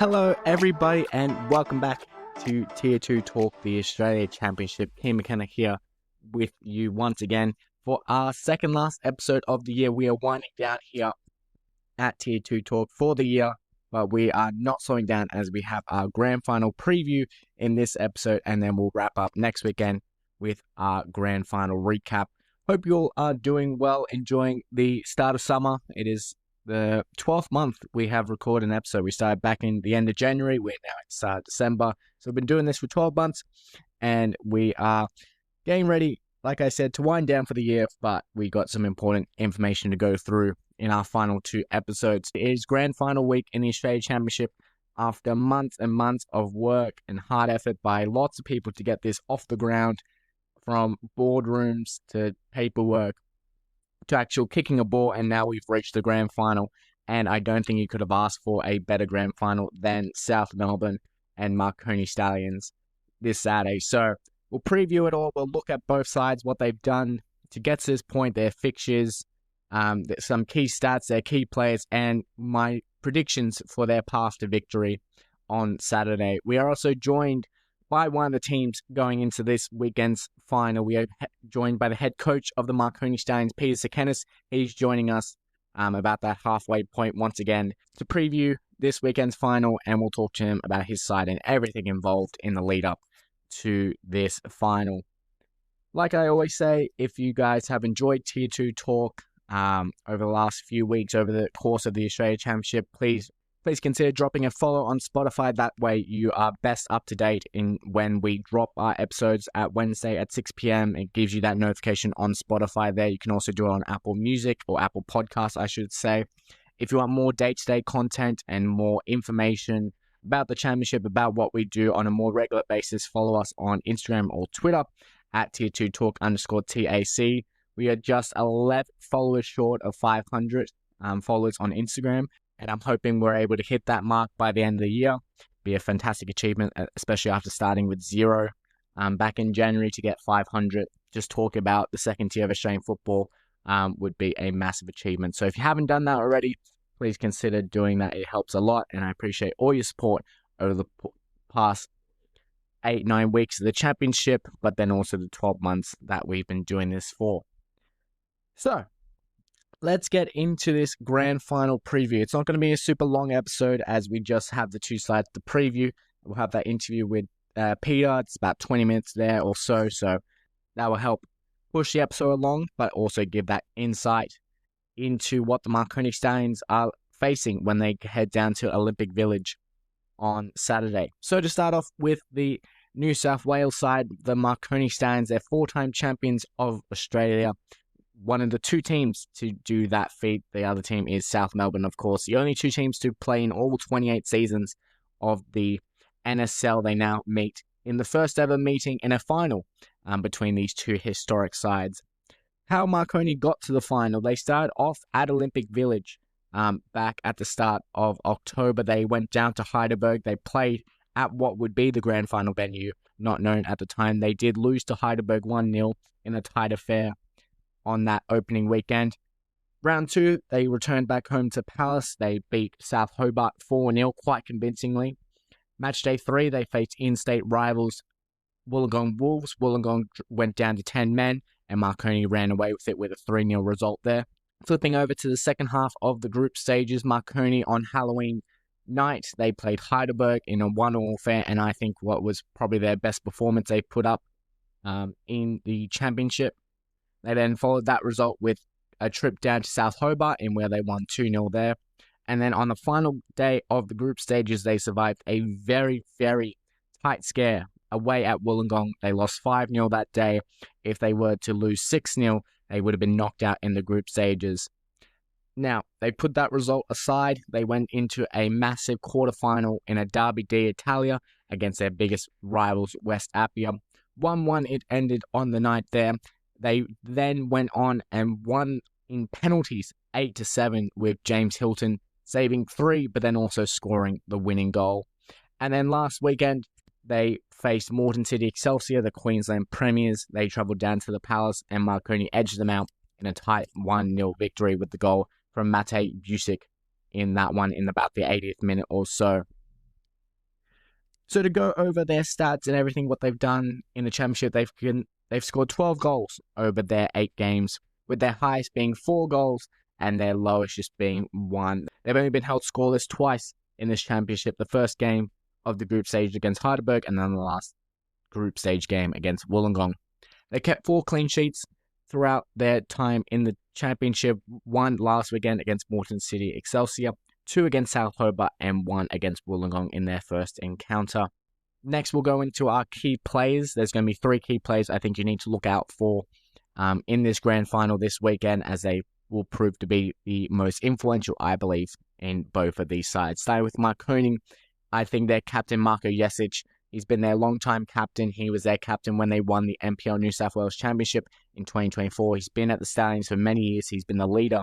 Hello, everybody, and welcome back to Tier 2 Talk, the Australia Championship. Kim McKenna here with you once again for our second last episode of the year. We are winding down here at Tier 2 Talk for the year, but we are not slowing down as we have our grand final preview in this episode, and then we'll wrap up next weekend with our grand final recap. Hope you all are doing well, enjoying the start of summer. It is the 12th month we have recorded an episode. We started back in the end of January. We're now at the start of December. So we've been doing this for 12 months and we are getting ready, like I said, to wind down for the year, but we got some important information to go through in our final two episodes. It is grand final week in the Australia Championship after months and months of work and hard effort by lots of people to get this off the ground, from boardrooms to paperwork to actual kicking a ball, and now we've reached the grand final, and I don't think you could have asked for a better grand final than South Melbourne and Marconi Stallions this Saturday. So we'll preview it all, we'll look at both sides, what they've done to get to this point, their fixtures, some key stats, their key players, and my predictions for their path to victory on Saturday. We are also joined by one of the teams going into this weekend's final. We are joined by the head coach of the Marconi Stallions, Peter Tsekenis. He's joining us about that halfway point once again to preview this weekend's final, and we'll talk to him about his side and everything involved in the lead up to this final. Like I always say, if you guys have enjoyed Tier 2 Talk over the last few weeks, over the course of the Australia Championship, please consider dropping a follow on Spotify. That way you are best up to date in when we drop our episodes at Wednesday at 6 p.m. It gives you that notification on Spotify there. You can also do it on Apple Music or Apple Podcasts, I should say. If you want more day-to-day content and more information about the championship, about what we do on a more regular basis, follow us on Instagram or Twitter at tier2talk_TAC. We are just 11 followers short of 500 followers on Instagram. And I'm hoping we're able to hit that mark by the end of the year. Be a fantastic achievement, especially after starting with 0 back in January to get 500. Just talk about the second tier of Australian football would be a massive achievement. So if you haven't done that already, please consider doing that. It helps a lot, and I appreciate all your support over the past 8-9 weeks of the championship, but then also the 12 months that we've been doing this for. So let's get into this grand final preview. It's not going to be a super long episode as we just have the two slides to preview. We'll have that interview with Peter. It's about 20 minutes there or so. So that will help push the episode along, but also give that insight into what the Marconi Stallions are facing when they head down to Olympic Village on Saturday. So to start off with the New South Wales side, the Marconi Stallions, they're 4-time champions of Australia. One of the two teams to do that feat. The other team is South Melbourne, of course. The only two teams to play in all 28 seasons of the NSL. They now meet in the first ever meeting in a final between these two historic sides. How Marconi got to the final. They started off at Olympic Village back at the start of October. They went down to Heidelberg. They played at what would be the grand final venue, not known at the time. They did lose to Heidelberg 1-0 in a tight affair on that opening weekend. Round 2, they returned back home to Palace. They beat South Hobart 4-0 quite convincingly. Match day 3, they faced in-state rivals Wollongong Wolves. Wollongong went down to 10 men, and Marconi ran away with it with a 3-0 result there. Flipping over to the second half of the group stages, Marconi on Halloween night, they played Heidelberg in a 1-1 affair, and I think what was probably their best performance they put up in the championship. They then followed that result with a trip down to South Hobart, in where they won 2-0 there. And then on the final day of the group stages, they survived a very, very tight scare away at Wollongong. They lost 5-0 that day. If they were to lose 6-0, they would have been knocked out in the group stages. Now, they put that result aside. They went into a massive quarterfinal in a Derby d'Italia against their biggest rivals, West Appia. 1-1 it ended on the night there. They then went on and won in penalties 8-7 with James Hilton saving 3, but then also scoring the winning goal. And then last weekend, they faced Moreton City Excelsior, the Queensland Premiers. They travelled down to the Palace, and Marconi edged them out in a tight 1-0 victory with the goal from Mate Busic in that one in about the 80th minute or so. So to go over their stats and everything, what they've done in the championship, they've scored 12 goals over their 8 games, with their highest being 4 goals and their lowest just being 1. They've only been held scoreless twice in this championship. The first game of the group stage against Heidelberg, and then the last group stage game against Wollongong. They kept 4 clean sheets throughout their time in the championship. 1 last weekend against Moreton City Excelsior, 2 against South Hobart, and 1 against Wollongong in their first encounter. Next, we'll go into our key players. There's going to be 3 key players I think you need to look out for in this grand final this weekend, as they will prove to be the most influential, I believe, in both of these sides. Starting with Marconi, I think their captain, Marko Jesic, he's been their long-time captain. He was their captain when they won the NPL New South Wales Championship in 2024. He's been at the Stallions for many years. He's been the leader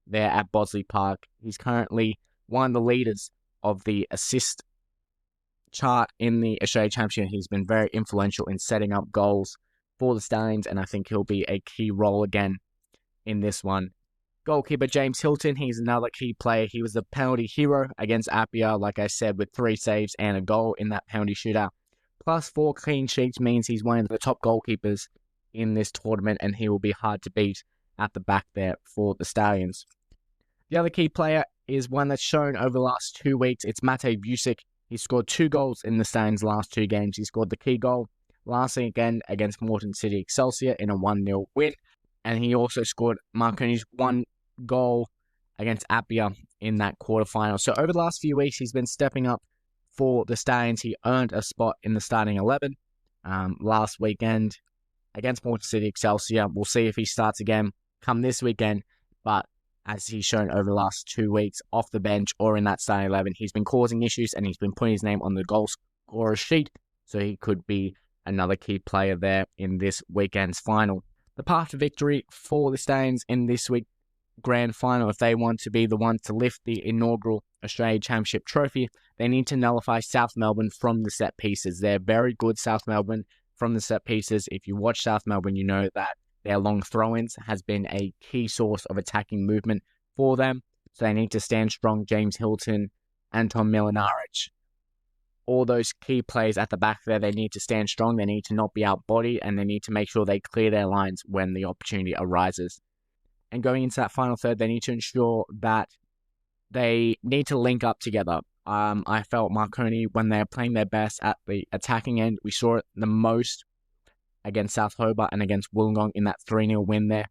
there at Bosley Park. He's currently one of the leaders of the assist chart in the Australia Championship. He's been very influential in setting up goals for the Stallions, and I think he'll be a key role again in this one. Goalkeeper James Hilton, he's another key player. He was the penalty hero against Appia, like I said, with 3 saves and a goal in that penalty shootout. Plus 4 clean sheets means he's one of the top goalkeepers in this tournament, and he will be hard to beat at the back there for the Stallions. The other key player is one that's shown over the last 2 weeks. It's Matej Busic. He scored 2 goals in the Stallions' last 2 games. He scored the key goal last weekend against Moreton City Excelsior in a 1-0 win. And he also scored Marconi's 1 goal against Appia in that quarterfinal. So over the last few weeks, he's been stepping up for the Stallions. He earned a spot in the starting 11 last weekend against Moreton City Excelsior. We'll see if he starts again come this weekend. But as he's shown over the last 2 weeks off the bench or in that starting 11, he's been causing issues and he's been putting his name on the goal scorer sheet. So he could be another key player there in this weekend's final. The path to victory for the Stallions in this week's grand final, if they want to be the ones to lift the inaugural Australia Championship trophy, they need to nullify South Melbourne from the set pieces. They're very good, South Melbourne, from the set pieces. If you watch South Melbourne, you know that their long throw-ins has been a key source of attacking movement for them. So they need to stand strong. James Hilton, Anton Milinaric, all those key players at the back there, they need to stand strong. They need to not be outbodied, and they need to make sure they clear their lines when the opportunity arises. And going into that final third, they need to ensure that they need to link up together. I felt Marconi, when they're playing their best at the attacking end, we saw it the most against South Hobart and against Wollongong in that 3-0 win there.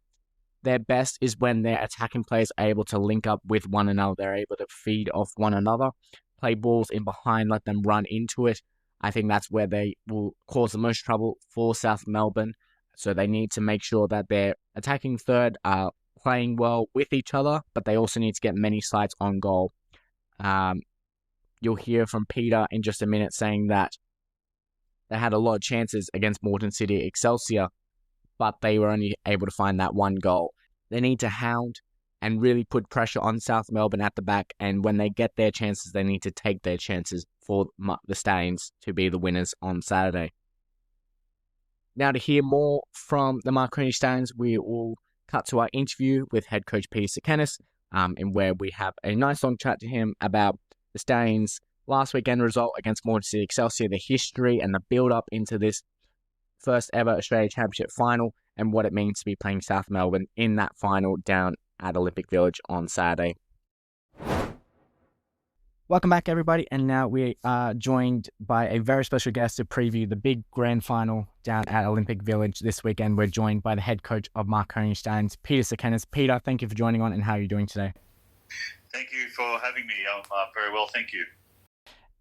Their best is when their attacking players are able to link up with one another. They're able to feed off one another, play balls in behind, let them run into it. I think that's where they will cause the most trouble for South Melbourne. So they need to make sure that their attacking third are playing well with each other, but they also need to get many sides on goal. You'll hear from Peter in just a minute saying that they had a lot of chances against Moreton City Excelsior, but they were only able to find that 1 goal. They need to hound and really put pressure on South Melbourne at the back, and when they get their chances, they need to take their chances for the Stallions to be the winners on Saturday. Now, to hear more from the Marconi Stallions, we will cut to our interview with head coach Peter Tsekenis, in where we have a nice long chat to him about the Stallions' last weekend result against Moreton City Excelsior, the history and the build-up into this first ever Australia Championship final, and what it means to be playing South Melbourne in that final down at Olympic Village on Saturday. Welcome back, everybody, and now we are joined by a very special guest to preview the big grand final down at Olympic Village this weekend. We're joined by the head coach of Marconi Stallions, Peter Tsekenis. Peter, thank you for joining on, and how are you doing today? Thank you for having me. I'm very well, thank you.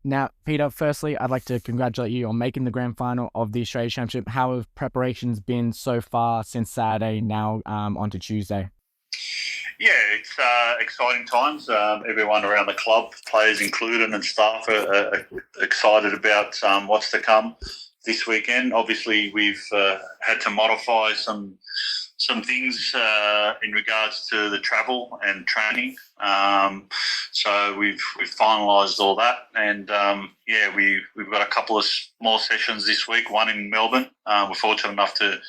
Now, Peter, firstly, I'd like to congratulate you on making the grand final of the Australia Championship. How have preparations been so far since Saturday, now onto Tuesday? Yeah, it's exciting times. Everyone around the club, players included and staff, are excited about what's to come this weekend. Obviously, we've had to modify some things in regards to the travel and training. So we've finalised all that, and we've got a couple of more sessions this week. One in Melbourne. We're fortunate enough to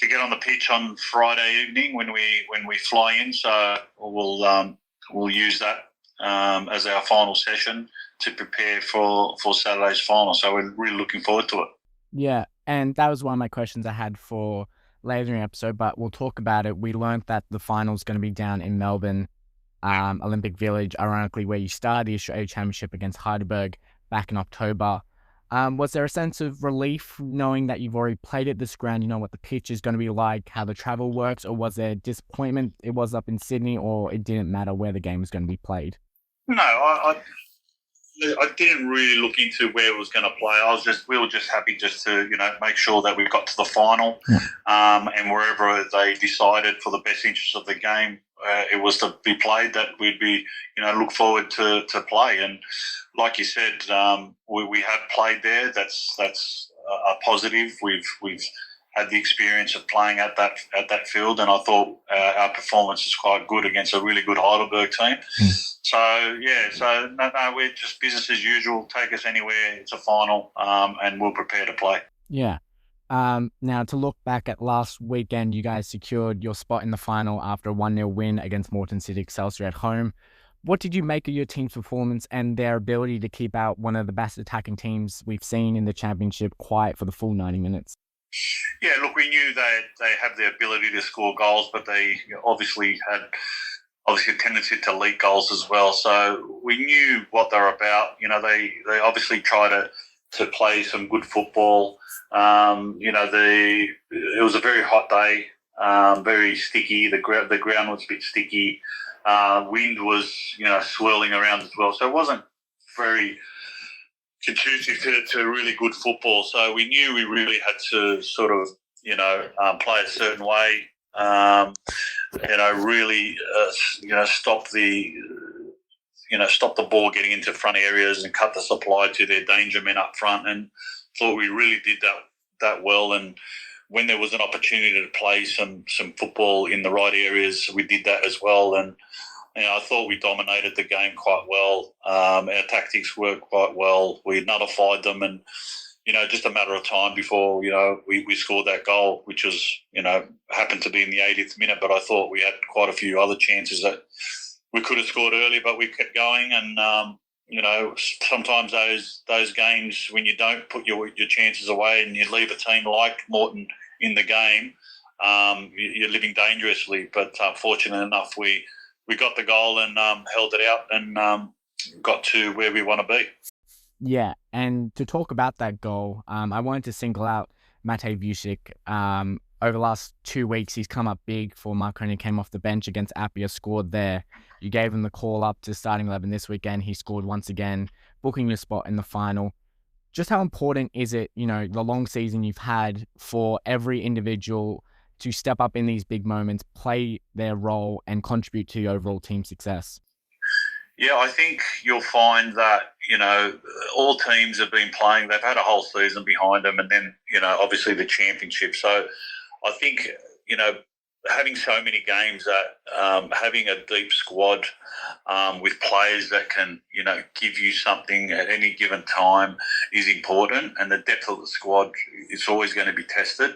get on the pitch on Friday evening when we fly in. So we'll use that as our final session to prepare for Saturday's final. So we're really looking forward to it. Yeah, and that was one of my questions I had for later in the episode, but we'll talk about it. We learned that the final's going to be down in Melbourne, Olympic Village, ironically, where you started the Australia Championship against Heidelberg back in October. Was there a sense of relief knowing that you've already played at this ground, you know what the pitch is going to be like, how the travel works, or was there disappointment it was up in Sydney, or it didn't matter where the game was going to be played? No, I didn't really look into where it was going to play. We were just happy just to, make sure that we got to the final, and wherever they decided for the best interest of the game, it was to be played, that we'd be, look forward to play. And like you said, we have played there. That's a positive. We've had the experience of playing at that field, and I thought our performance is quite good against a really good Heidelberg team. So no, we're just business as usual. Take us anywhere. It's a final, and we'll prepare to play. Yeah. Now, to look back at last weekend, you guys secured your spot in the final after a 1-0 win against Moreton City Excelsior at home. What did you make of your team's performance and their ability to keep out one of the best attacking teams we've seen in the championship quiet for the full 90 minutes? Yeah, look, we knew that they have the ability to score goals, but they obviously had a tendency to leak goals as well. So we knew what they're about. They obviously try to play some good football. It was a very hot day, very sticky. The ground was a bit sticky. Wind was, swirling around as well. So it wasn't very conducive to really good football. So we knew we really had to sort of, play a certain way, really, stop the ball getting into front areas and cut the supply to their danger men up front. And thought we really did that well. And when there was an opportunity to play some football in the right areas, we did that as well. And I thought we dominated the game quite well. Our tactics worked quite well. We nullified them, and just a matter of time before we scored that goal, which was happened to be in the 80th minute. But I thought we had quite a few other chances that we could have scored early, but we kept going. And sometimes those games when you don't put your chances away and you leave a team like Moreton in the game, you're living dangerously. But fortunate enough, we got the goal and held it out and got to where we want to be. Yeah, and to talk about that goal, I wanted to single out Matej Vucic. Over the last 2 weeks, he's come up big for Marconi. Came off the bench against Apia, scored there. You gave him the call up to starting 11 this weekend. He scored once again, booking your spot in the final. Just how important is it, the long season you've had for every individual to step up in these big moments, play their role, and contribute to the overall team success? Yeah, I think you'll find that, all teams have been playing. They've had a whole season behind them, and then, obviously the championship. So I think, having so many games, that having a deep squad with players that can, give you something at any given time is important. And the depth of the squad is always going to be tested.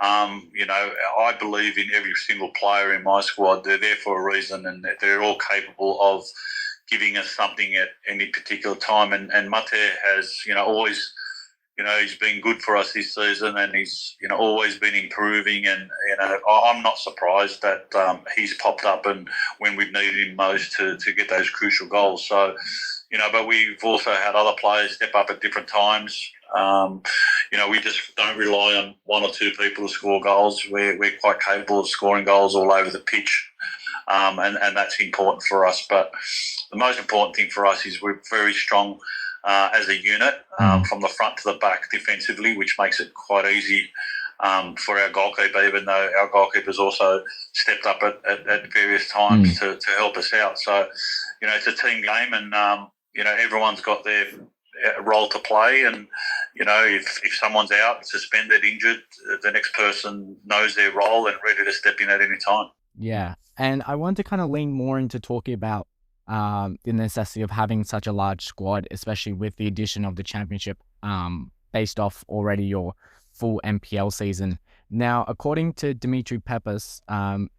I believe in every single player in my squad. They're there for a reason, and they're all capable of giving us something at any particular time. And Mate has, always, he's been good for us this season, and he's, always been improving. And, I'm not surprised that he's popped up and when we've needed him most to get those crucial goals. So, but we've also had other players step up at different times. We just don't rely on one or two people to score goals. We're quite capable of scoring goals all over the pitch. And that's important for us. But the most important thing for us is we're very strong as a unit from the front to the back defensively, which makes it quite easy for our goalkeeper, even though our goalkeeper's also stepped up at various times to help us out. So, it's a team game, and, everyone's got their role to play. And, if someone's out, suspended, injured, the next person knows their role and ready to step in at any time. Yeah, and I want to kind of lean more into talking about the necessity of having such a large squad, especially with the addition of the championship based off already your full NPL season. Now, according to Dimitri Pepas,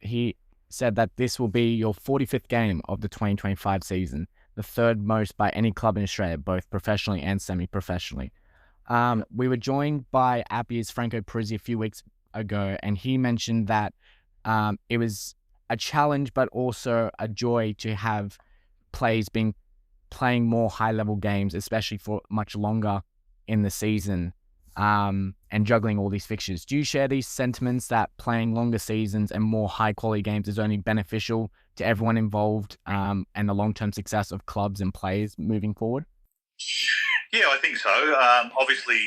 he said that this will be your 45th game of the 2025 season. the third most by any club in Australia, both professionally and semi-professionally. We were joined by Appier's Franco Parisi a few weeks ago, and he mentioned that it was a challenge, but also a joy to have players playing more high-level games, especially for much longer in the season, and juggling all these fixtures. Do you share these sentiments that playing longer seasons and more high-quality games is only beneficial to everyone involved, and the long-term success of clubs and players moving forward? Yeah, I think so. Obviously,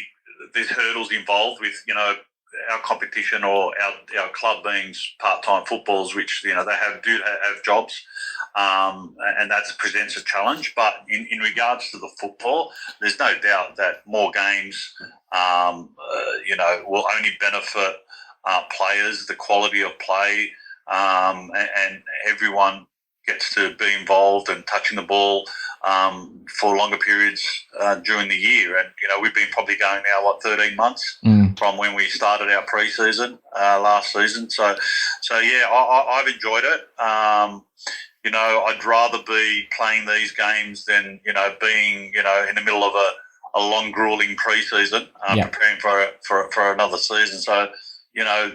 there's hurdles involved with, our competition or our club being part-time footballers, which, they do have jobs, and that presents a challenge. But in regards to the football, there's no doubt that more games, will only benefit players, the quality of play, and everyone gets to be involved and touching the ball for longer periods during the year. And, we've been probably going now, 13 months from when we started our pre-season last season. So yeah, I've enjoyed it. I'd rather be playing these games than, being, in the middle of a long, grueling pre-season, preparing for another season. So,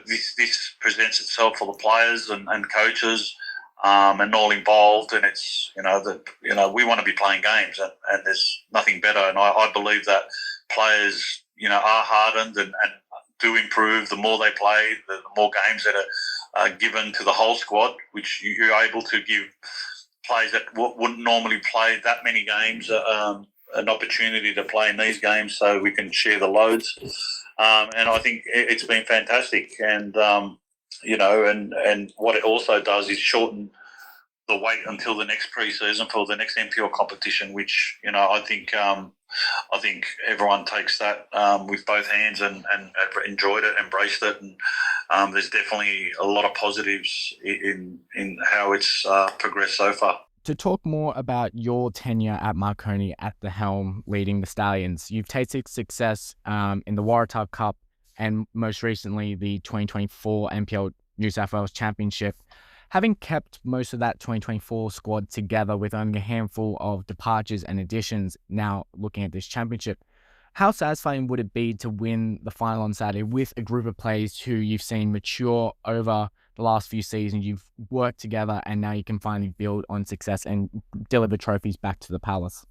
this presents itself for the players and coaches, and all involved, and it's we want to be playing games, and there's nothing better. And I believe that players are hardened and do improve the more they play, the more games that are given to the whole squad, which you're able to give players that wouldn't normally play that many games an opportunity to play in these games, so we can share the loads. And I think it's been fantastic, and and what it also does is shorten the wait until the next pre-season for the next NPL competition, which I think everyone takes that with both hands and enjoyed it, embraced it, and there's definitely a lot of positives in how it's progressed so far. To talk more about your tenure at Marconi at the helm, leading the Stallions, you've tasted success in the Waratah Cup and most recently the 2024 NPL New South Wales Championship. Having kept most of that 2024 squad together with only a handful of departures and additions, now looking at this championship, how satisfying would it be to win the final on Saturday with a group of players who you've seen mature over the last few seasons? You've worked together and now you can finally build on success and deliver trophies back to the Palace.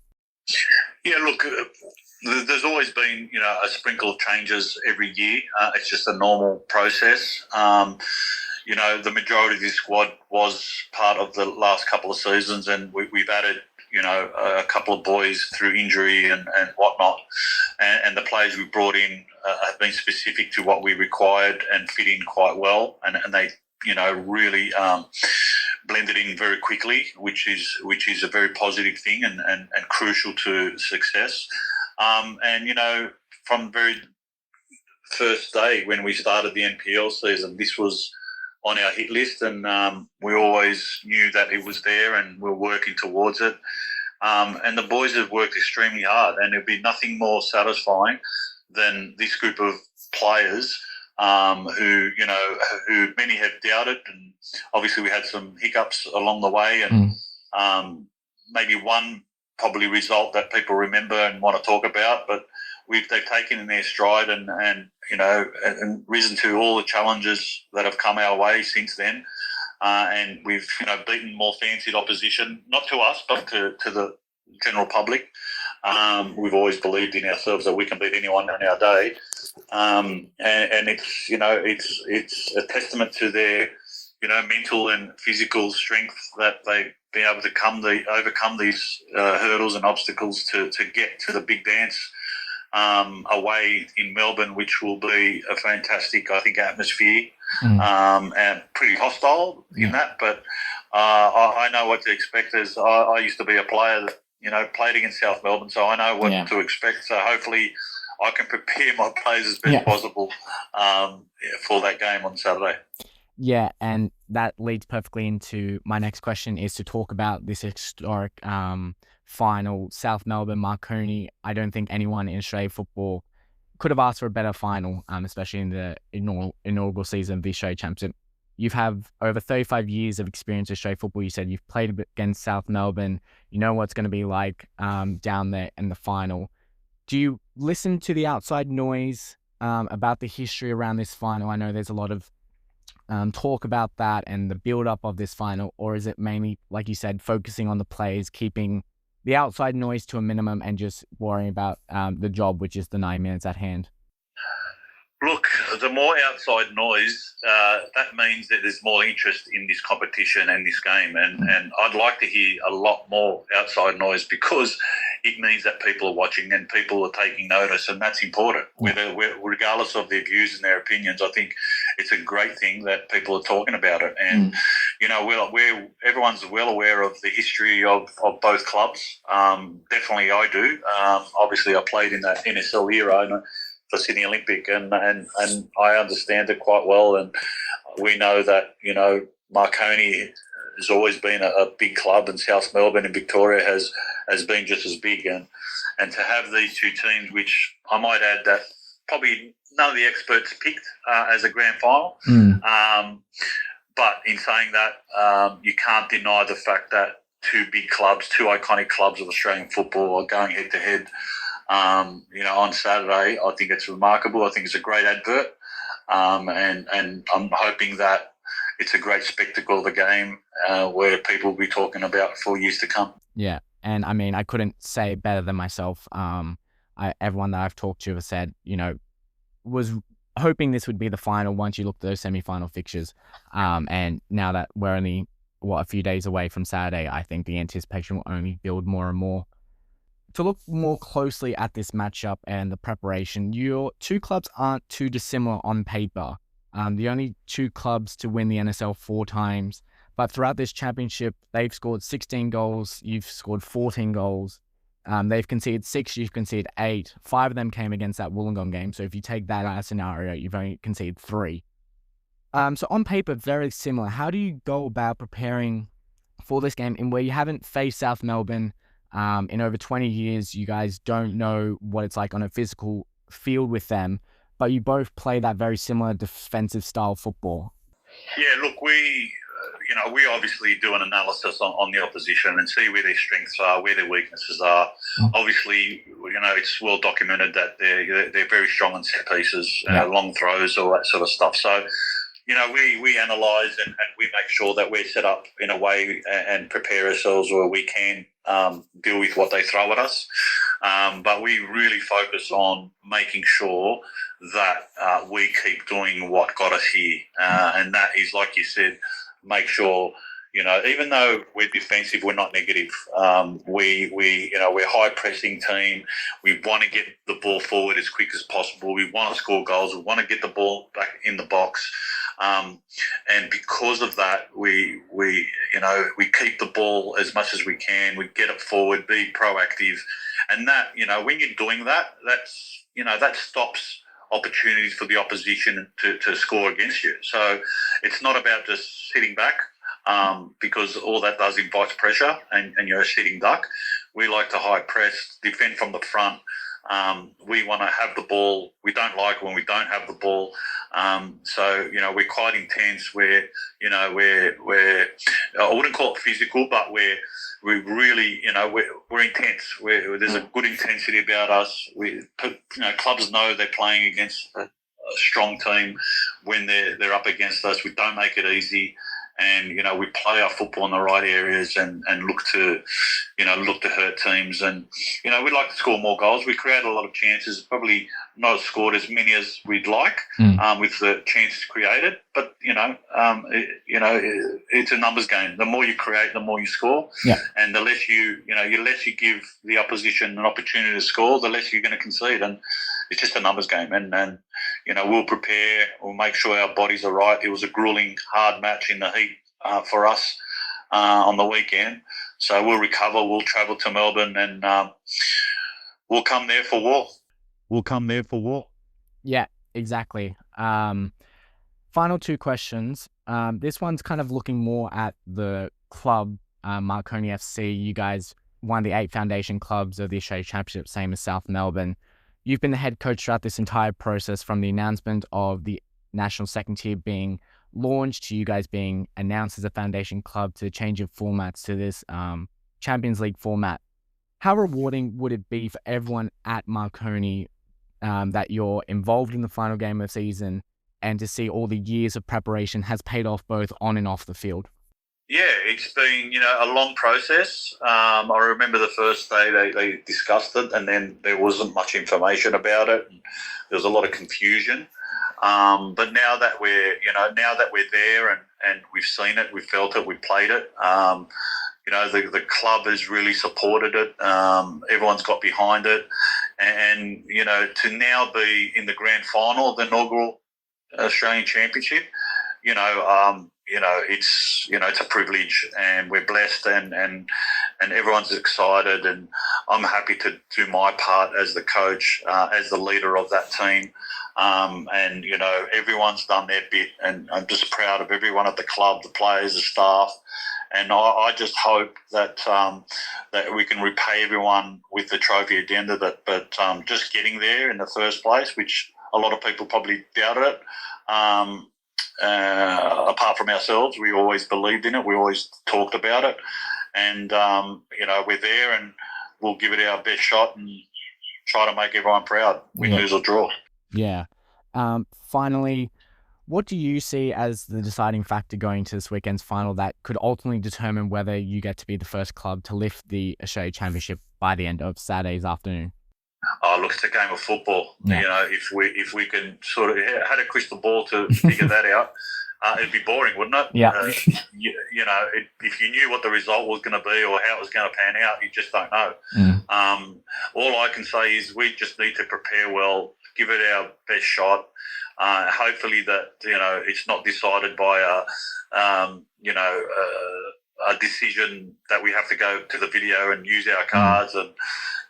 Yeah, look, there's always been, a sprinkle of changes every year. It's just a normal process. The majority of this squad was part of the last couple of seasons, and we've added, a couple of boys through injury and whatnot. And the players we brought in have been specific to what we required and fit in quite well. And they, really blended in very quickly, which is a very positive thing and crucial to success. And, from very first day when we started the NPL season, this was on our hit list, and we always knew that it was there and we're working towards it. And the boys have worked extremely hard, and there'd be nothing more satisfying than this group of players who many have doubted, and obviously we had some hiccups along the way, and maybe one probably result that people remember and want to talk about, but they've taken in their stride and risen to all the challenges that have come our way since then. And we've beaten more fancied opposition, not to us, but to the general public. We've always believed in ourselves that we can beat anyone on our day, and it's a testament to their mental and physical strength that they've been able to overcome these hurdles and obstacles to get to the big dance away in Melbourne, which will be a fantastic, I think, atmosphere, and pretty hostile in that. But I know what to expect. As I used to be a player that played against South Melbourne, so I know what to expect. So hopefully, I can prepare my players as best possible for that game on Saturday. Yeah, and that leads perfectly into my next question, is to talk about this historic final, South Melbourne, Marconi. I don't think anyone in Australia football could have asked for a better final, especially in the inaugural season of the Australia Championship. you have over 35 years of experience in Australian football. You said you've played against South Melbourne. You know what's going to be like down there in the final. Do you listen to the outside noise about the history around this final? I know there's a lot of talk about that and the build-up of this final, or is it mainly, like you said, focusing on the players, keeping the outside noise to a minimum and just worrying about the job, which is the 9 minutes at hand? Look, the more outside noise, that means that there's more interest in this competition and this game. And I'd like to hear a lot more outside noise because it means that people are watching and people are taking notice, and that's important. Regardless of their views and their opinions, I think it's a great thing that people are talking about it. And, everyone's well aware of the history of both clubs. Definitely I do. Obviously, I played in that NSL era for Sydney Olympic, and I understand it quite well. And we know that, Marconi has always been a big club, and South Melbourne in Victoria has been just as big. And to have these two teams, which I might add that probably none of the experts picked as a grand final. But in saying that, you can't deny the fact that two big clubs, two iconic clubs of Australian football are going head-to-head on Saturday. I think it's remarkable. I think it's a great advert. And I'm hoping that it's a great spectacle of the game where people will be talking about for years to come. Yeah. And I mean, I couldn't say it better than myself. Everyone that I've talked to has said, was hoping this would be the final once you look at those semi-final fixtures. And now that we're only, a few days away from Saturday, I think the anticipation will only build more and more. To look more closely at this matchup and the preparation, your two clubs aren't too dissimilar on paper. The only two clubs to win the NSL 4 times, but throughout this championship, they've scored 16 goals, you've scored 14 goals. They've conceded 6, you've conceded 8. 5 of them came against that Wollongong game, so if you take that out of scenario, you've only conceded 3. So on paper, very similar. How do you go about preparing for this game in where you haven't faced South Melbourne in over 20 years? You guys don't know what it's like on a physical field with them, but you both play that very similar defensive style football. Yeah, look, we obviously do an analysis on the opposition and see where their strengths are, where their weaknesses are. Obviously, it's well documented that they're very strong on set pieces, long throws, all that sort of stuff. So, we analyse and we make sure that we're set up in a way and prepare ourselves where we can deal with what they throw at us. But we really focus on making sure that we keep doing what got us here. And that is, like you said, make sure, even though we're defensive, we're not negative. We're a high pressing team. We want to get the ball forward as quick as possible. We want to score goals. We want to get the ball back in the box. And because of that, we keep the ball as much as we can. We get it forward, be proactive, and that, when you're doing that, that stops opportunities for the opposition to score against you. So it's not about just sitting back, because all that does invites pressure, and you're a sitting duck. We like to high press, defend from the front. We want to have the ball. We don't like when we don't have the ball. So we're quite intense. Where we're I wouldn't call it physical, but we really we're intense. There's a good intensity about us. Clubs know they're playing against a strong team when they're up against us. We don't make it easy. And, we play our football in the right areas and look to hurt teams. And, we'd like to score more goals. We create a lot of chances, probably not scored as many as we'd like with the chances created. But, it's a numbers game. The more you create, the more you score. Yeah. And the less you give the opposition an opportunity to score, the less you're going to concede. And it's just a numbers game. And we'll prepare. We'll make sure our bodies are right. It was a grueling, hard match in the heat for us on the weekend. So we'll recover. We'll travel to Melbourne and we'll come there for war. Yeah, exactly. Final 2 questions. This one's kind of looking more at the club, Marconi FC. You guys won the 8 foundation clubs of the Australia Championship, same as South Melbourne. You've been the head coach throughout this entire process, from the announcement of the national second tier being launch to you guys being announced as a foundation club to the change of formats to this Champions League format. How rewarding would it be for everyone at Marconi that you're involved in the final game of the season and to see all the years of preparation has paid off both on and off the field? Yeah, it's been, a long process. I remember the first day they discussed it, and then there wasn't much information about it. There was a lot of confusion. But now that we're there and we've seen it, we've felt it, we've played it. The club has really supported it. Everyone's got behind it, and to now be in the grand final of the inaugural Australian Championship, it's a privilege, and we're blessed, and everyone's excited, and I'm happy to do my part as the coach, as the leader of that team, and everyone's done their bit, and I'm just proud of everyone at the club, the players, the staff, and I just hope that that we can repay everyone with the trophy at the end of it. But just getting there in the first place, which a lot of people probably doubted it. Apart from ourselves, we always believed in it. We always talked about it, and we're there, and we'll give it our best shot and try to make everyone proud, win, lose or draw. Yeah. Finally, what do you see as the deciding factor going to this weekend's final that could ultimately determine whether you get to be the first club to lift the Australia Championship by the end of Saturday's afternoon? Oh, look, it's a game of football. Yeah. If we can sort of had a crystal ball to figure that out, it'd be boring, wouldn't it? Yeah. If you knew what the result was going to be or how it was going to pan out, you just don't know. All I can say is we just need to prepare well, give it our best shot. Hopefully that it's not decided by a decision that we have to go to the video and use our cards, and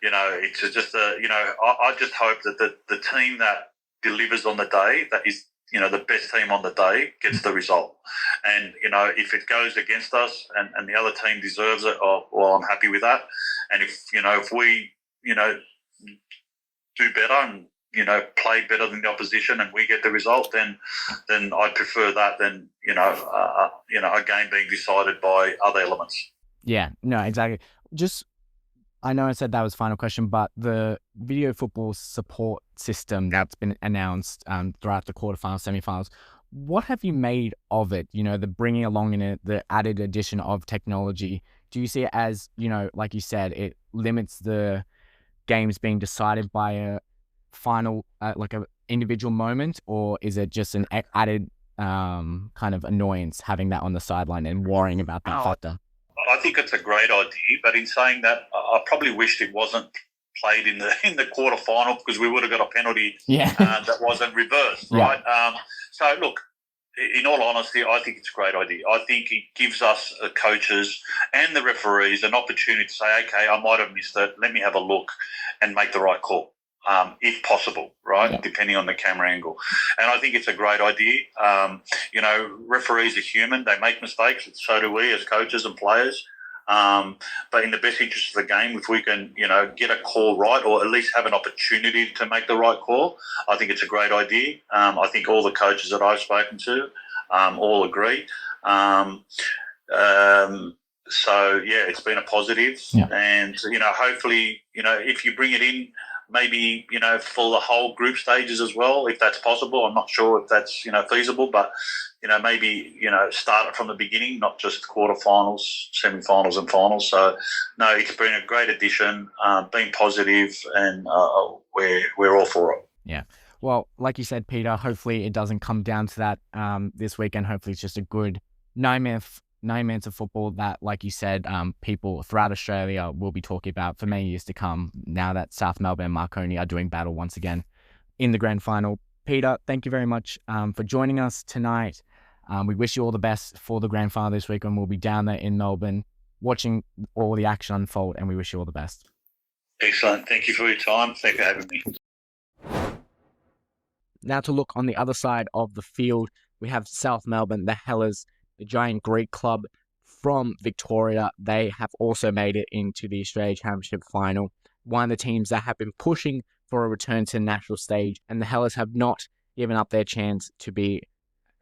it's just I just hope that the team that delivers on the day, that is the best team on the day, gets the result. And if it goes against us and the other team deserves it, well, I'm happy with that. And if we do better and play better than the opposition and we get the result, then I'd prefer that than a game being decided by other elements. Yeah, no, exactly. I know I said that was final question, but the video football support system that's been announced throughout the quarterfinals, semifinals, what have you made of it? The bringing along in it, the added addition of technology. Do you see it as, like you said, it limits the games being decided by a final, like a individual moment, or is it just an added kind of annoyance having that on the sideline and worrying about that factor? I think it's a great idea, but in saying that, I probably wished it wasn't played in the quarterfinal, because we would have got a penalty that wasn't reversed, right? So look, in all honesty, I think it's a great idea. I think it gives us coaches and the referees an opportunity to say, okay, I might have missed it. Let me have a look and make the right call. If possible, right, depending on the camera angle. And I think it's a great idea. Referees are human. They make mistakes. So do we as coaches and players. But in the best interest of the game, if we can, get a call right, or at least have an opportunity to make the right call, I think it's a great idea. I think all the coaches that I've spoken to all agree. So, it's been a positive. And, hopefully, if you bring it in, maybe, for the whole group stages as well, if that's possible. I'm not sure if that's, feasible, but, maybe, start it from the beginning, not just quarterfinals, semi-finals and finals. So, no, it's been a great addition, been positive, and we're all for it. Yeah. Well, like you said, Peter, hopefully it doesn't come down to that this weekend. Hopefully it's just a good 9 minutes of football that, like you said, people throughout Australia will be talking about for many years to come, now that South Melbourne and Marconi are doing battle once again in the grand final. Peter, thank you very much for joining us tonight. We wish you all the best for the grand final this week, and we'll be down there in Melbourne watching all the action unfold, and we wish you all the best. Excellent. Thank you for your time. Thank you for having me. Now to look on the other side of the field, we have South Melbourne, the Hellers, the giant Greek club from Victoria. They have also made it into the Australia Championship final, one of the teams that have been pushing for a return to the national stage, and the Hellers have not given up their chance to be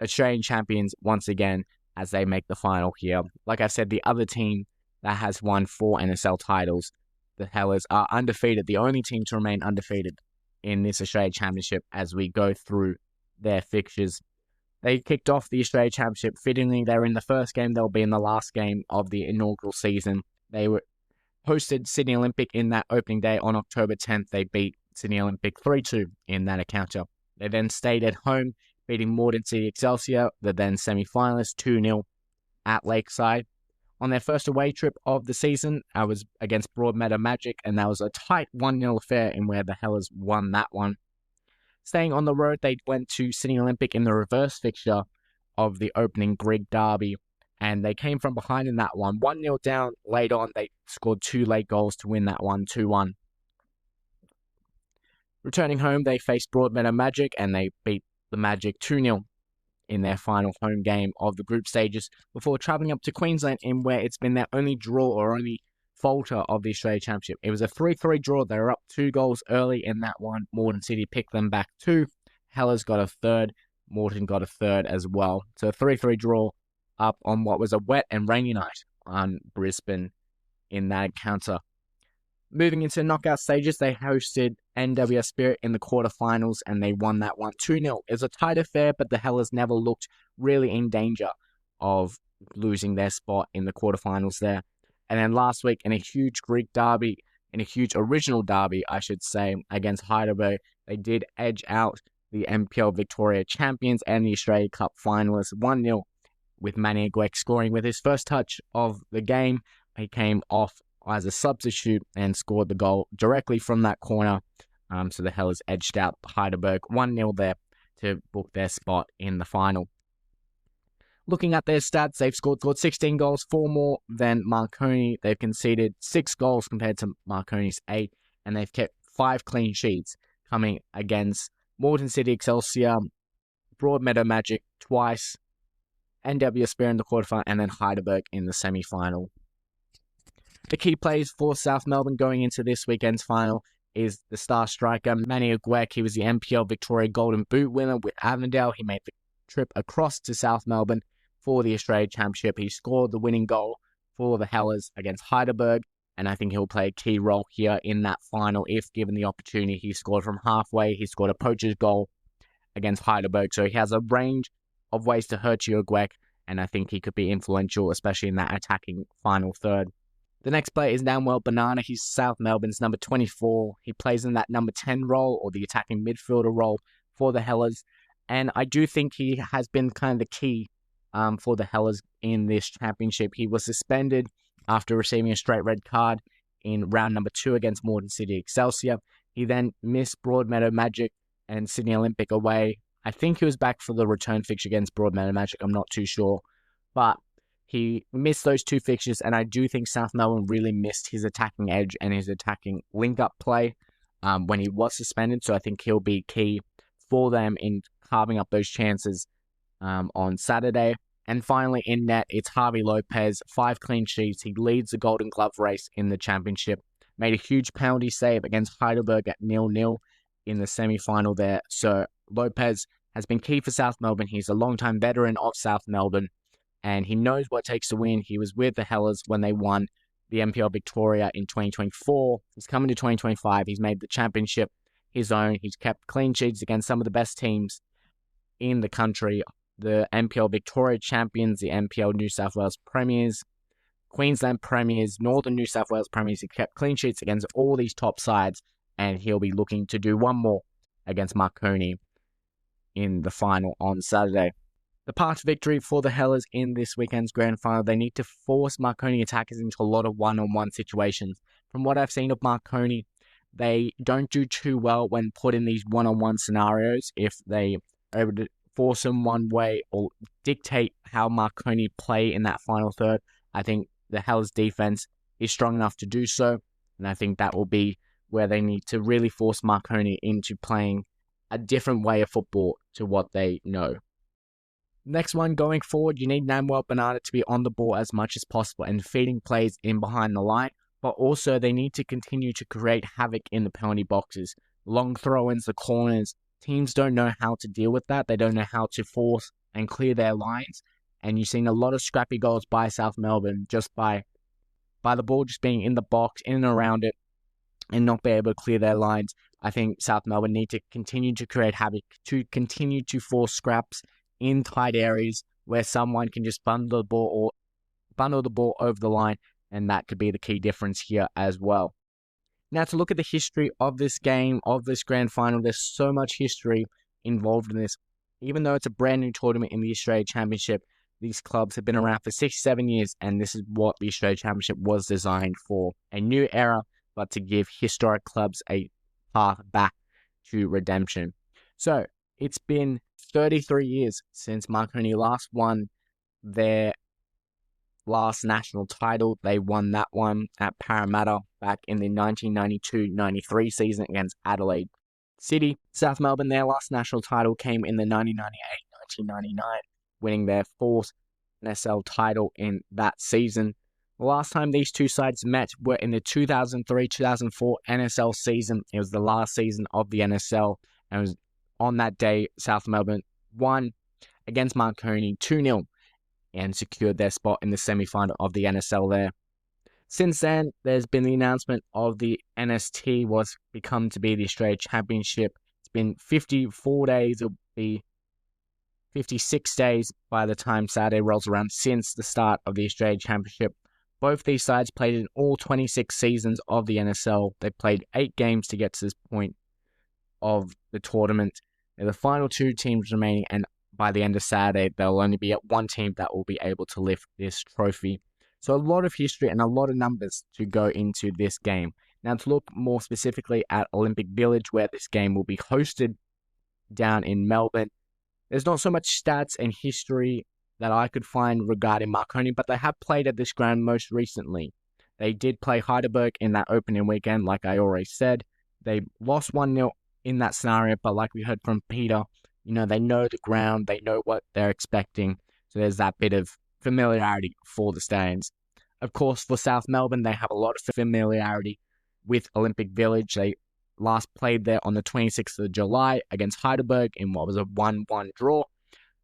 Australian champions once again as they make the final here. Like I said, the other team that has won 4 NSL titles, the Hellers, are undefeated, the only team to remain undefeated in this Australia Championship as we go through their fixtures. They kicked off the Australia Championship fittingly. They were in the first game. They'll be in the last game of the inaugural season. They were hosted Sydney Olympic in that opening day on October 10th. They beat Sydney Olympic 3-2 in that encounter. They then stayed at home, beating Melbourne City Excelsior, the then semi-finalists, 2-0 at Lakeside. On their first away trip of the season, I was against Broadmeadow Magic, and that was a tight 1-0 affair in where the Hellers won that one. Staying on the road, they went to Sydney Olympic in the reverse fixture of the opening Grig Derby, and they came from behind in that one. 1-0 down, late on, they scored 2 late goals to win that one, 2-1. Returning home, they faced Broadmeadow Magic, and they beat the Magic 2-0 in their final home game of the group stages before travelling up to Queensland in where it's been their only draw or only falter of the Australia Championship. It was a 3-3 draw. They were up 2 goals early in that one. Melbourne City picked them back 2. Hellers got a third. Morton got a third as well. So a 3-3 draw up on what was a wet and rainy night on Brisbane in that encounter. Moving into knockout stages, they hosted NWS Spirit in the quarterfinals and they won that one 2-0. It was a tight affair, but the Hellers never looked really in danger of losing their spot in the quarterfinals there. And then last week in a huge Greek derby, in a huge original derby, I should say, against Heidelberg, they did edge out the NPL Victoria champions and the Australia Cup finalists 1-0 with Manny Aguek scoring with his first touch of the game. He came off as a substitute and scored the goal directly from that corner. So the Hellers edged out Heidelberg 1-0 there to book their spot in the final. Looking at their stats, they've scored 16 goals, 4 more than Marconi. They've conceded 6 goals compared to Marconi's 8, and they've kept 5 clean sheets coming against Melbourne City Excelsior, Broadmeadow Magic twice, NWS Spirit in the quarterfinal, and then Heidelberg in the semi-final. The key plays for South Melbourne going into this weekend's final is the star striker Manny Aguek. He was the NPL Victoria Golden Boot winner with Avondale. He made the trip across to South Melbourne for the Australia Championship. He scored the winning goal for the Hellers against Heidelberg, and I think he'll play a key role here in that final if given the opportunity. He scored from halfway. He scored a poacher's goal against Heidelberg, so he has a range of ways to hurt you, Aguek, and I think he could be influential, especially in that attacking final third. The next player is Namwell Banana. He's South Melbourne's number 24. He plays in that number 10 role or the attacking midfielder role for the Hellers. And I do think he has been kind of the key for the Hellers in this championship. He was suspended after receiving a straight red card in round number 2 against Melbourne City Excelsior. He then missed Broadmeadow Magic and Sydney Olympic away. I think he was back for the return fixture against Broadmeadow Magic. I'm not too sure. But he missed those 2 fixtures, and I do think South Melbourne really missed his attacking edge and his attacking link-up play when he was suspended. So I think he'll be key for them in carving up those chances on Saturday. And finally, in net, it's Harvey Lopez, 5 clean sheets. He leads the Golden Glove race in the championship. Made a huge penalty save against Heidelberg at 0-0 in the semi-final there. So Lopez has been key for South Melbourne. He's a long-time veteran of South Melbourne, and he knows what it takes to win. He was with the Hellers when they won the NPL Victoria in 2024. He's coming to 2025. He's made the championship his own. He's kept clean sheets against some of the best teams in the country. The NPL Victoria champions, the NPL New South Wales premiers, Queensland premiers, Northern New South Wales premiers. He kept clean sheets against all these top sides, and he'll be looking to do one more against Marconi in the final on Saturday. The path to victory for the Hellers in this weekend's grand final, they need to force Marconi attackers into a lot of one-on-one situations. From what I've seen of Marconi, they don't do too well when put in these one-on-one scenarios. If they are able to force them one way or dictate how Marconi play in that final third, I think the Hellers defense is strong enough to do so. And I think that will be where they need to really force Marconi into playing a different way of football to what they know. Next one, going forward, you need Namwell Banana to be on the ball as much as possible and feeding plays in behind the line, but also they need to continue to create havoc in the penalty boxes. Long throw-ins, the corners, teams don't know how to deal with that. They don't know how to force and clear their lines. And you've seen a lot of scrappy goals by South Melbourne just by the ball just being in the box, in and around it, and not be able to clear their lines. I think South Melbourne need to continue to create havoc, to continue to force scraps in tight areas where someone can just bundle the ball over the line, and that could be the key difference here as well. Now, to look at the history of this game, of this grand final, there's so much history involved in this. Even though it's a brand new tournament in the Australia Championship, these clubs have been around for 67 years, and this is what the Australia Championship was designed for. A new era, but to give historic clubs a path back to redemption. So, it's been 33 years since Marconi last won their last national title. They won that one at Parramatta back in the 1992-93 season against Adelaide City. South Melbourne, their last national title came in the 1998-1999, winning their fourth NSL title in that season. The last time these two sides met were in the 2003-2004 NSL season. It was the last season of the NSL, and it was on that day South Melbourne won against Marconi 2-0 and secured their spot in the semi-final of the NSL there. Since then, there's been the announcement of the NST was become to be the Australia Championship. It's been 54 days. It'll be 56 days by the time Saturday rolls around since the start of the Australia Championship. Both these sides played in all 26 seasons of the NSL. They played 8 games to get to this point of the tournament. They're the final 2 teams remaining, and by the end of Saturday, there'll only be one team that will be able to lift this trophy. So a lot of history and a lot of numbers to go into this game. Now, to look more specifically at Olympic Village, where this game will be hosted down in Melbourne, there's not so much stats and history that I could find regarding Marconi, but they have played at this ground most recently. They did play Heidelberg in that opening weekend, like I already said. They lost 1-0 in that scenario, but like we heard from Peter, they know the ground, they know what they're expecting. So there's that bit of familiarity for the Stallions. Of course, for South Melbourne, they have a lot of familiarity with Olympic Village. They last played there on the 26th of July against Heidelberg in what was a 1-1 draw.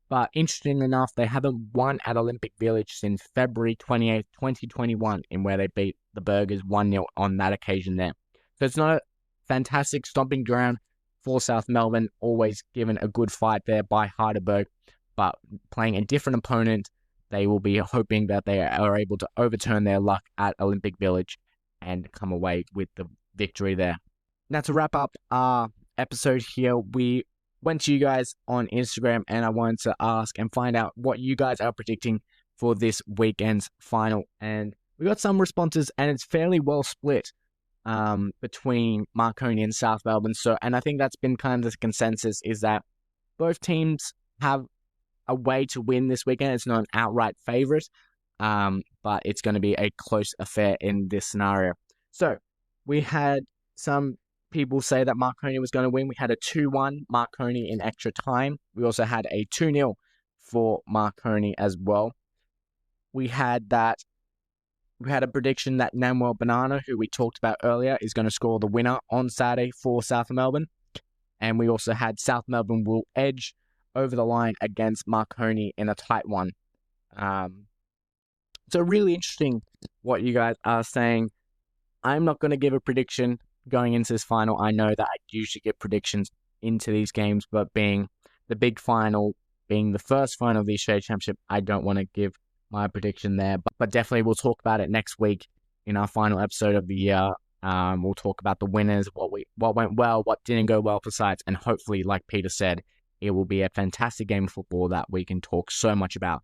But interestingly enough, they haven't won at Olympic Village since February 28th, 2021, in where they beat the Burgers 1-0 on that occasion there. So it's not a fantastic stomping ground for South Melbourne, always given a good fight there by Heidelberg, but playing a different opponent, they will be hoping that they are able to overturn their luck at Olympic Village and come away with the victory there. Now, to wrap up our episode here, we went to you guys on Instagram, and I wanted to ask and find out what you guys are predicting for this weekend's final. And we got some responses, and it's fairly well split between Marconi and South Melbourne. And I think that's been kind of the consensus, is that both teams have a way to win this weekend. It's not an outright favorite, but it's going to be a close affair in this scenario. So we had some people say that Marconi was going to win. We had a 2-1 Marconi in extra time. We also had a 2-0 for Marconi as well. We had a prediction that Namuel Banana, who we talked about earlier, is going to score the winner on Saturday for South Melbourne. And we also had South Melbourne will edge over the line against Marconi in a tight one. So really interesting what you guys are saying. I'm not going to give a prediction going into this final. I know that I usually give predictions into these games, but being the big final, being the first final of the Australia Championship, I don't want to give my prediction there. But definitely we'll talk about it next week in our final episode of the year. We'll talk about the winners, what went well, what didn't go well for sides, and hopefully, like Peter said, it will be a fantastic game of football that we can talk so much about,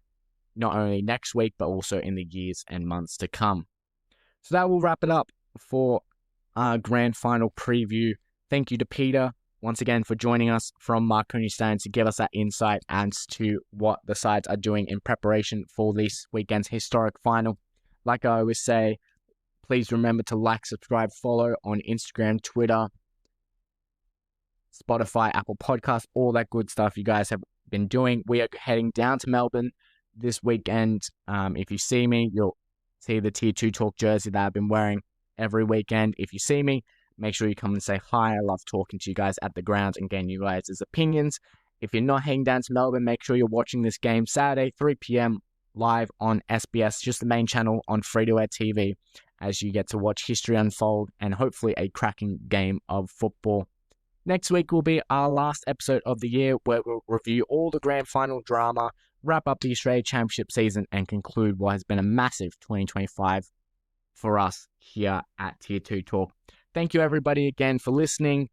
not only next week, but also in the years and months to come. So that will wrap it up for our grand final preview. Thank you to Peter once again for joining us from Marconi Stallions to give us that insight as to what the sides are doing in preparation for this weekend's historic final. Like I always say, please remember to like, subscribe, follow on Instagram, Twitter, Spotify, Apple Podcasts, all that good stuff you guys have been doing. We are heading down to Melbourne this weekend. If you see me, you'll see the Tier 2 Talk jersey that I've been wearing every weekend. If you see me, make sure you come and say hi. I love talking to you guys at the ground and getting you guys' opinions If you're not heading down to Melbourne, make sure you're watching this game Saturday, 3 p.m. live on SBS, just the main channel on free-to-air TV, as you get to watch history unfold and hopefully a cracking game of football. Next week will be our last episode of the year, where we'll review all the grand final drama, wrap up the Australia Championship season, and conclude what has been a massive 2025 for us here at Tier 2 Talk. Thank you everybody again for listening.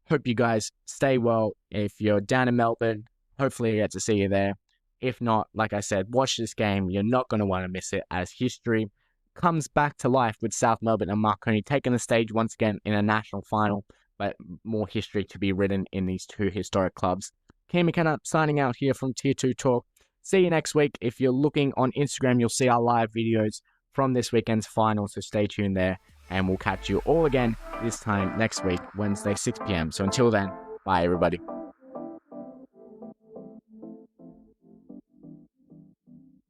Hope you guys stay well. If you're down in Melbourne, hopefully I get to see you there. If not, like I said, watch this game. You're not going to want to miss it, as history comes back to life with South Melbourne and Marconi taking the stage once again in a national final, but more history to be written in these two historic clubs. Keane McKenna signing out here from Tier 2 Talk. See you next week. If you're looking on Instagram, you'll see our live videos from this weekend's final, so stay tuned there. And we'll catch you all again this time next week, Wednesday, 6 p.m. So until then, bye everybody.